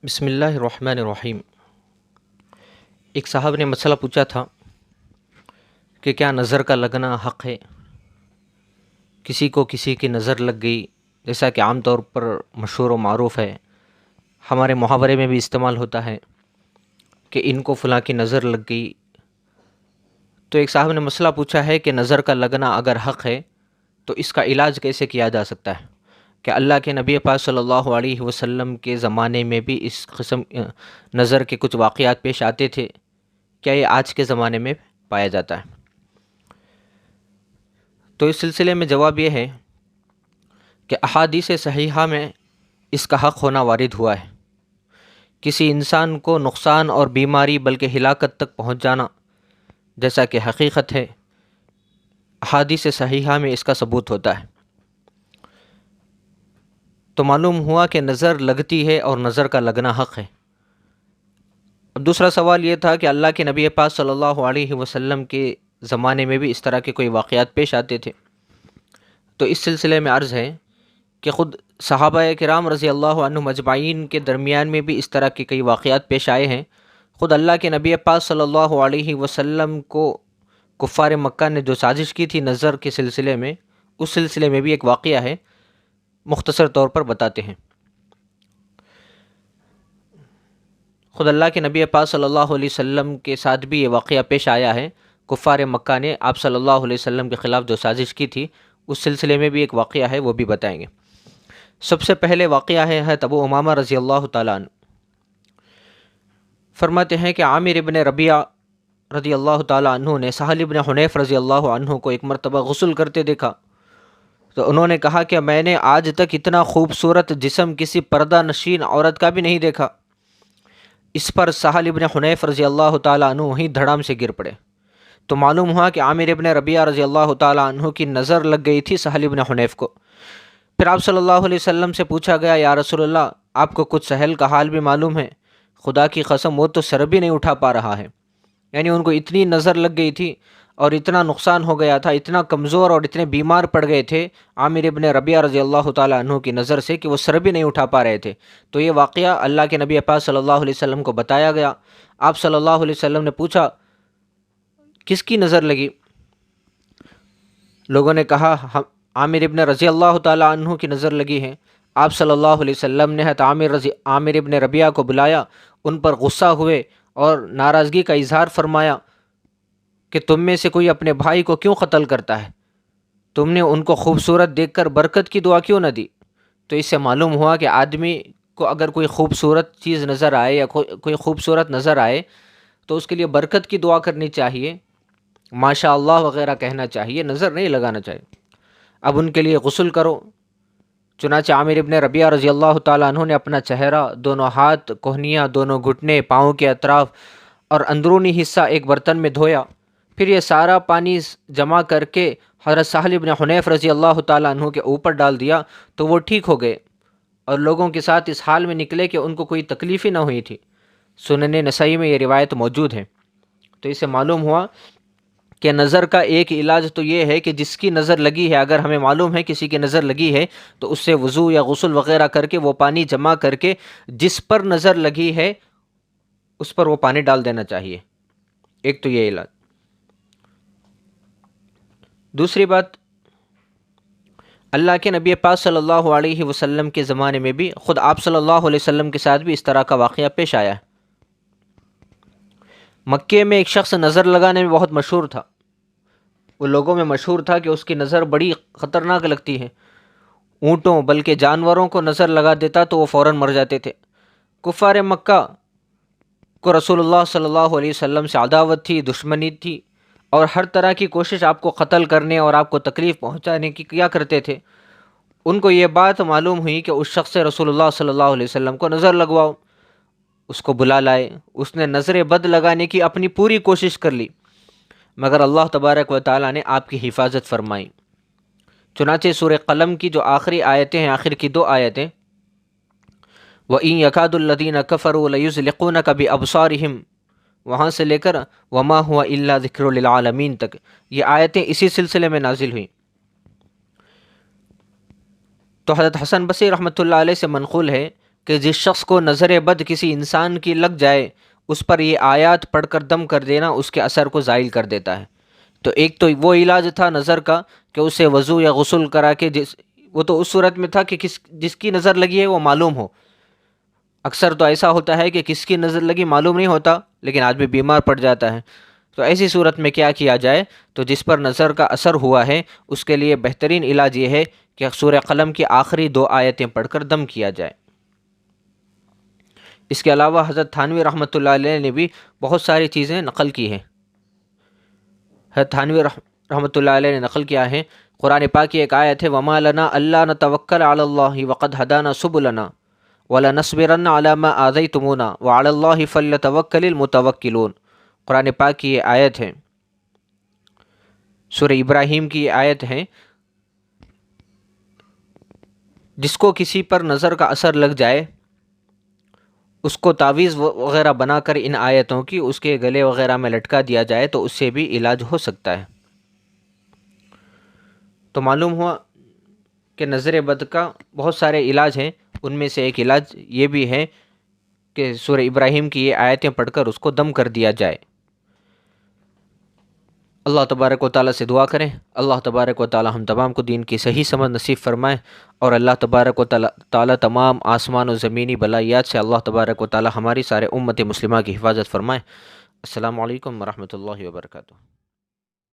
بسم اللہ الرحمن الرحیم۔ ایک صاحب نے مسئلہ پوچھا تھا کہ کیا نظر کا لگنا حق ہے؟ کسی کو کسی کی نظر لگ گئی، جیسا کہ عام طور پر مشہور و معروف ہے، ہمارے محاورے میں بھی استعمال ہوتا ہے کہ ان کو فلاں کی نظر لگ گئی۔ تو ایک صاحب نے مسئلہ پوچھا ہے کہ نظر کا لگنا اگر حق ہے تو اس کا علاج کیسے کیا جا سکتا ہے؟ کہ اللہ کے نبی پاک صلی اللہ علیہ وسلم کے زمانے میں بھی اس قسم نظر کے کچھ واقعات پیش آتے تھے، کیا یہ آج کے زمانے میں پایا جاتا ہے؟ تو اس سلسلے میں جواب یہ ہے کہ احادیث صحیحہ میں اس کا حق ہونا وارد ہوا ہے۔ کسی انسان کو نقصان اور بیماری بلکہ ہلاکت تک پہنچ جانا جیسا کہ حقیقت ہے، احادیث صحیحہ میں اس کا ثبوت ہوتا ہے۔ تو معلوم ہوا کہ نظر لگتی ہے اور نظر کا لگنا حق ہے۔ اب دوسرا سوال یہ تھا کہ اللہ کے نبی پاک صلی اللہ علیہ وسلم کے زمانے میں بھی اس طرح کے کوئی واقعات پیش آتے تھے؟ تو اس سلسلے میں عرض ہے کہ خود صحابہ کرام رضی اللہ عنہم اجمعین کے درمیان میں بھی اس طرح کے کئی واقعات پیش آئے ہیں۔ خود اللہ کے نبی پاک صلی اللہ علیہ وسلم کو کفار مکہ نے جو سازش کی تھی نظر کے سلسلے میں، اس سلسلے میں بھی ایک واقعہ ہے، مختصر طور پر بتاتے ہیں۔ خود اللہ کے نبی پاک صلی اللہ علیہ وسلم کے ساتھ بھی یہ واقعہ پیش آیا ہے۔ کفار مکہ نے آپ صلی اللہ علیہ وسلم کے خلاف جو سازش کی تھی، اس سلسلے میں بھی ایک واقعہ ہے، وہ بھی بتائیں گے۔ سب سے پہلے واقعہ ہے ابو امامہ رضی اللہ تعالیٰ عنہ۔ فرماتے ہیں کہ عامر ابن ربیعہ رضی اللہ تعالیٰ عنہ نے سہل ابن حنیف رضی اللہ عنہ کو ایک مرتبہ غسل کرتے دیکھا، تو انہوں نے کہا کہ میں نے آج تک اتنا خوبصورت جسم کسی پردہ نشین عورت کا بھی نہیں دیکھا۔ اس پر سہل ابن حنیف رضی اللہ تعالیٰ عنہ وہیں دھڑام سے گر پڑے۔ تو معلوم ہوا کہ عامر ابن ربیعہ رضی اللہ تعالیٰ عنہ کی نظر لگ گئی تھی سہل ابن حنیف کو۔ پھر آپ صلی اللہ علیہ وسلم سے پوچھا گیا، یا رسول اللہ، آپ کو کچھ سہل کا حال بھی معلوم ہے؟ خدا کی قسم وہ تو سر بھی نہیں اٹھا پا رہا ہے، یعنی ان کو اتنی نظر لگ گئی تھی اور اتنا نقصان ہو گیا تھا، اتنا کمزور اور اتنے بیمار پڑ گئے تھے عامر ابن ربیعہ رضی اللہ تعالیٰ عنہ کی نظر سے کہ وہ سر بھی نہیں اٹھا پا رہے تھے۔ تو یہ واقعہ اللہ کے نبی پاک صلی اللہ علیہ وسلم کو بتایا گیا۔ آپ صلی اللہ علیہ وسلم نے پوچھا کس کی نظر لگی؟ لوگوں نے کہا عامر ابن رضی اللہ تعالیٰ عنہ کی نظر لگی ہے۔ آپ صلی اللہ علیہ وسلم نے عامر ابن ربیعہ کو بلایا، ان پر غصہ ہوئے اور ناراضگی کا اظہار فرمایا کہ تم میں سے کوئی اپنے بھائی کو کیوں قتل کرتا ہے؟ تم نے ان کو خوبصورت دیکھ کر برکت کی دعا کیوں نہ دی؟ تو اس سے معلوم ہوا کہ آدمی کو اگر کوئی خوبصورت چیز نظر آئے یا کوئی خوبصورت نظر آئے تو اس کے لیے برکت کی دعا کرنی چاہیے، ماشاء اللہ وغیرہ کہنا چاہیے، نظر نہیں لگانا چاہیے۔ اب ان کے لیے غسل کرو۔ چنانچہ عامر ابن ربیعہ رضی اللہ تعالیٰ عنہ نے اپنا چہرہ، دونوں ہاتھ، کوہنیاں، دونوں گھٹنے، پاؤں کے اطراف اور اندرونی حصہ ایک برتن میں دھویا۔ پھر یہ سارا پانی جمع کر کے حضرت سہل ابن حنیف رضی اللہ تعالیٰ عنہ کے اوپر ڈال دیا تو وہ ٹھیک ہو گئے اور لوگوں کے ساتھ اس حال میں نکلے کہ ان کو کوئی تکلیف ہی نہ ہوئی تھی۔ سنن نسائی میں یہ روایت موجود ہے۔ تو اس سے معلوم ہوا کہ نظر کا ایک علاج تو یہ ہے کہ جس کی نظر لگی ہے، اگر ہمیں معلوم ہے کسی کی نظر لگی ہے تو اس سے وضو یا غسل وغیرہ کر کے وہ پانی جمع کر کے جس پر نظر لگی ہے اس پر وہ پانی ڈال دینا چاہیے۔ ایک تو یہ علاج۔ دوسری بات، اللہ کے نبی پاک صلی اللہ علیہ وسلم کے زمانے میں بھی خود آپ صلی اللہ علیہ وسلم کے ساتھ بھی اس طرح کا واقعہ پیش آیا ہے۔ مکے میں ایک شخص نظر لگانے میں بہت مشہور تھا، وہ لوگوں میں مشہور تھا کہ اس کی نظر بڑی خطرناک لگتی ہے، اونٹوں بلکہ جانوروں کو نظر لگا دیتا تو وہ فوراً مر جاتے تھے۔ کفار مکہ کو رسول اللہ صلی اللہ علیہ وسلم سے عداوت تھی، دشمنی تھی، اور ہر طرح کی کوشش آپ کو قتل کرنے اور آپ کو تکلیف پہنچانے کی کیا کرتے تھے۔ ان کو یہ بات معلوم ہوئی کہ اس شخص سے رسول اللہ صلی اللہ علیہ وسلم کو نظر لگواؤ، اس کو بلا لائے۔ اس نے نظر بد لگانے کی اپنی پوری کوشش کر لی، مگر اللہ تبارک و تعالیٰ نے آپ کی حفاظت فرمائی۔ چنانچہ سورہ قلم کی جو آخری آیتیں ہیں، آخر کی دو آیتیں، وَإِن يَكَادُ الَّذِينَ كَفَرُوا لَيُزْلِقُونَكَ بِأَبْصَارِهِمْ، وہاں سے لے کر وَمَا هُوَ إِلَّا ذِكْرٌ لِلْعَالَمِينَ تک یہ آیتیں اسی سلسلے میں نازل ہوئیں۔ تو حضرت حسن بصری رحمۃ اللہ علیہ سے منقول ہے کہ جس شخص کو نظر بد کسی انسان کی لگ جائے اس پر یہ آیات پڑھ کر دم کر دینا اس کے اثر کو زائل کر دیتا ہے۔ تو ایک تو وہ علاج تھا نظر کا کہ اسے وضو یا غسل کرا کے وہ تو اس صورت میں تھا کہ جس کی نظر لگی ہے وہ معلوم ہو۔ اکثر تو ایسا ہوتا ہے کہ کس کی نظر لگی معلوم نہیں ہوتا لیکن آدمی بیمار پڑ جاتا ہے، تو ایسی صورت میں کیا کیا جائے؟ تو جس پر نظر کا اثر ہوا ہے اس کے لیے بہترین علاج یہ ہے کہ سورہ قلم کی آخری 2 آیتیں پڑھ کر دم کیا جائے۔ اس کے علاوہ حضرت تھانوی رحمۃ اللہ علیہ نے بھی بہت ساری چیزیں نقل کی ہیں۔ حضرت تھانوی رحمۃ اللہ علیہ نے نقل کیا ہے، قرآن پاک کی ایک آیت ہے، وَمَا لَنَا أَلَّا نَتَوَكَّلَ عَلَى اللَّهِ وَقَدْ هَدَانَا سُبُلَنَا وَلَنَصْبِرَنَّ عَلَى مَا آذَيْتُمُونَا وَعَلَى اللَّهِ فَلْيَتَوَكَّلِ الْمُتَوَكِّلُونَ۔ قرآن پاک کی یہ آیت ہے، سورہ ابراہیم کی یہ آیت ہے۔ جس کو کسی پر نظر کا اثر لگ جائے اس کو تعویذ وغیرہ بنا کر ان آیتوں کی اس کے گلے وغیرہ میں لٹکا دیا جائے تو اس سے بھی علاج ہو سکتا ہے۔ تو معلوم ہوا کہ نظر بد کا بہت سارے علاج ہیں، ان میں سے ایک علاج یہ بھی ہے کہ سورہ ابراہیم کی یہ آیتیں پڑھ کر اس کو دم کر دیا جائے۔ اللہ تبارک و تعالیٰ سے دعا کریں، اللہ تبارک و تعالیٰ ہم تمام کو دین کی صحیح سمجھ نصیب فرمائیں، اور اللہ تبارک و تعالیٰ تمام آسمان و زمینی بلائیات سے اللہ تبارک و تعالیٰ ہماری سارے امت مسلمہ کی حفاظت فرمائیں۔ السلام علیکم ورحمۃ اللہ وبرکاتہ۔